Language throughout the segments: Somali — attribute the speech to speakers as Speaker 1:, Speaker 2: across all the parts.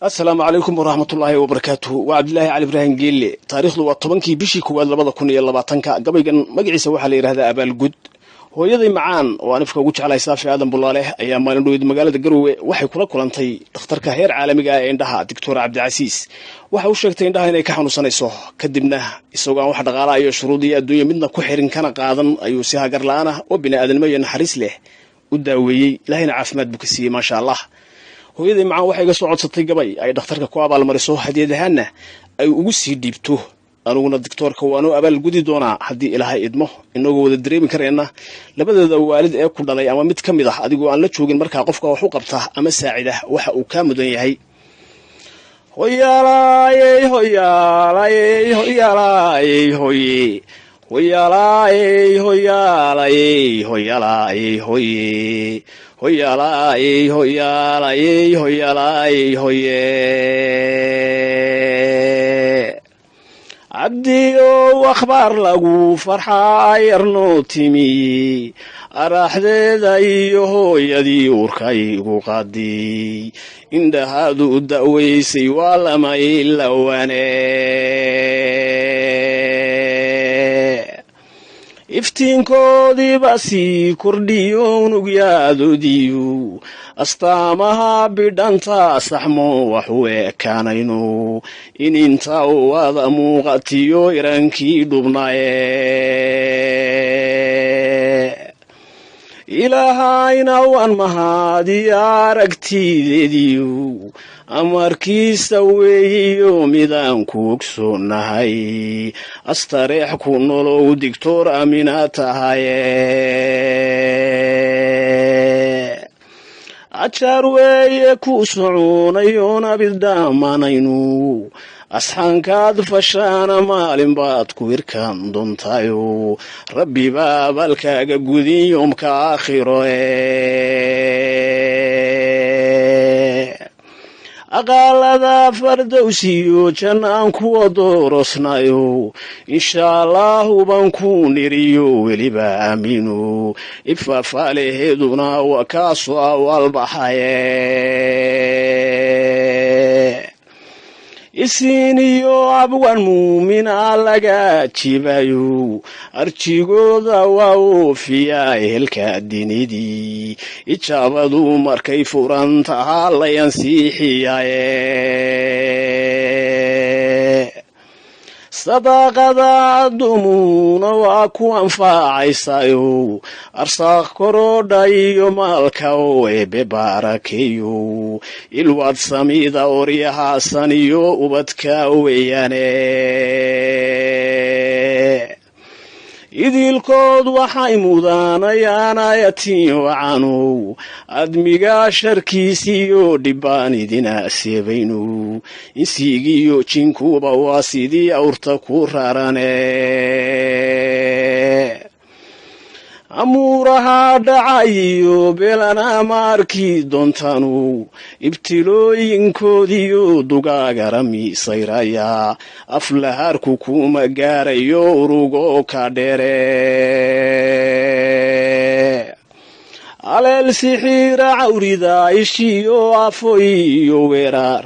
Speaker 1: السلام عليكم ورحمة الله وبركاته وعبد الله علي إبراهيم جيلي تاريخ لو طبنكي بشي كواد لبضا كوني لباتنكا قبل كان مقعيسا waxaa la yiraahdaa abaal gud hooyaday macaan oo anifka ugu jeclay saafi aadan bulaale ayaa maalin dhoweyd magaalada Garowe waxay kula kulantay dhakhtarka heer caalamiga ah ee indhaha Dr. Cabdi Casiis waxa uu sheegtay indhaha inay ka xanuunsanayso kadibna isagoo wax dhaqaalaha iyo shuruudii adduunyo midna ku xirin kana qaadan ayuu si hagar la'aan ah oo bini'aadanimo iyo naxariis leh u daaweeyay ilaahina caafimaad buu ka siiyay ma sha Allah hooyaday macaan waxay ga soo codsatay gabay ay dhakhtarka ku abaal mariso hadiyadahaana ay ugu sii dhiibto anuguna doctorka waanu abaal gudi doonaa hadii ilaahay idmo inagoo wada dareemi kareena labadeeda waalid ee ku dhalay ama mid kamid ah adigoo aan la joogin marka qofka wax u qabta ama saacida waxa uu ka mudan yahay hoyaalay hoyaalay hoyaalay hoye hoyaalay hoyaalay hoyaalay hoye hoyaalay hoyaalay hoyaalay hoye عبديو واخبار لغو فرحا يرنو تيمي أراحدي ايوهو يدي وركايقو قادي إن هادو الدأويسي والا ما يلواني iftiinkoodii basi kordhiyo nugyadu diyu astaamaha bidhanta saxmo wax u ekaanayno in inta wada muuqatiyo irankii dhubnaye ilaahayna waan mahadiya aragtideediyu amarkiisa weeyo midaan ku ogsoonahay astareex ku nolow Dr. Amina tahaye ajar weeye ku soconayo nabidaamanaynu asxaankaad fashaana maalin baad ku irkaan doontayo rabbi baa balkaaga gudin yoomka aakhiro aqaalada fardowsiyo jannaan kuwa doorosnayo insha allahu baan ku niriyo weliba aamino ifafaaleheeduna waa kaasoo awaalbaxaye isiniyo abwan muumina laga jibayo arjigooda waa oofiya ehelka dinidii ijaabadu markay furan tahaa la yansiixiyaye sadaqada dumuna waa ku anfacaysayo arsaaq korodha iyo maalka oo eebe baarakeeyo ilwaad samida oryahaasan iyo ubadka weeyane idilkood waxay mudanayaan ayatiin wacanow admiga sharkiisiyo dhibaan idina seebayno insigiyo jinkuba waa sidii awrta ku rarane amuuraha dhacayiyo belana maarki doontanu ibtilooyinkoodiyo dugaagarami sayraya aflahaarku kuma gaarayo urugo ka dheere aleel sixiira cawrida ishiyo afoyiyo weerar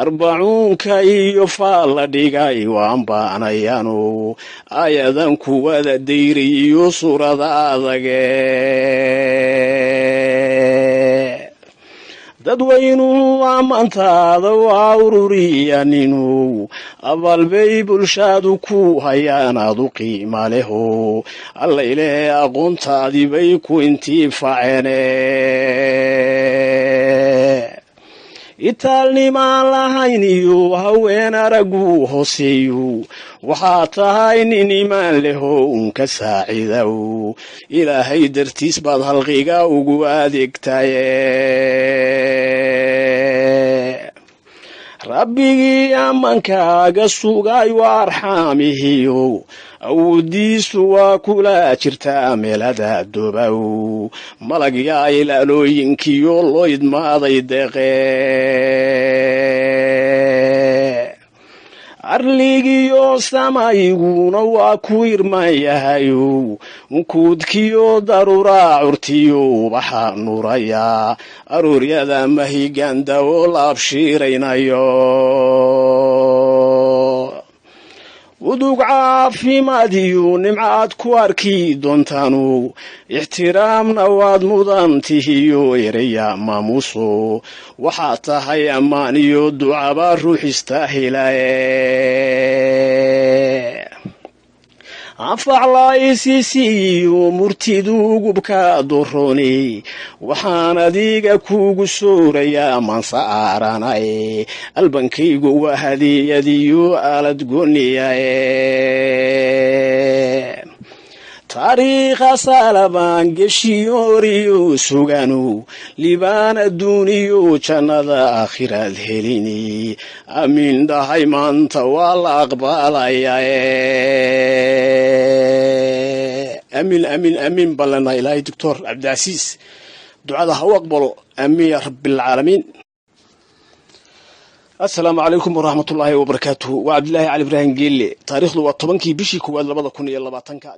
Speaker 1: arbacuunka iyo faal la dhigay waan baanayaano ayadan kuwada dayriyo suurada adage dadweynuhu ammaantaada waa ururiyaninu abaalbay bulshadu ku hayaan adu qiima leho allayle aqoontaadii bay ku intiifaceene itaalnimaan lahayn iyo haween aragu hooseeyo waxaa tahay nin imaan leho unka saacidow ilaahay dartiis baad halqiga ugu adeegtaye rabbigii ammankaaga sugay waa arxaamihiyo awoodiisu waa kula jirtaa meelada doobow malagyaa ilaalooyinkiyo loo idmaaday deeqe arligiyo samayguna waa ku irman yahayo unkuudkiyo daruraa curtiyo waxaa nuraya arooryada mahiganda oo la abshiiraynayo udug caafimaadiyo nimcaad ku arki doontaanu ixtiraamna waad mudan tihiyo eraya maamuuso waxaad tahay ammaan iyo ducaba ruux istaahilae anfaclaaysiisiiyo murtidu gubka dorooni waxaan adiga kuugu soorayaa maansa aaranae albankaygu waa hadiyadiyo aalad gooniyae taariikha salabaan geshiyooriyo suganu libaan adduuniyo jannada aakhiraad helini amiin dhahay maanta waa la aqbalayae amiin balana ilaahay doctor cabdicasiis ducada ha u aqbalo amiin ya rabbilcaalamiin assalaamu calaykum waraxmatullaahi wabarakaatuhu waa cabdilaahi cali ibraahim geelle taariikhdu waa 10kii bishii 1 2020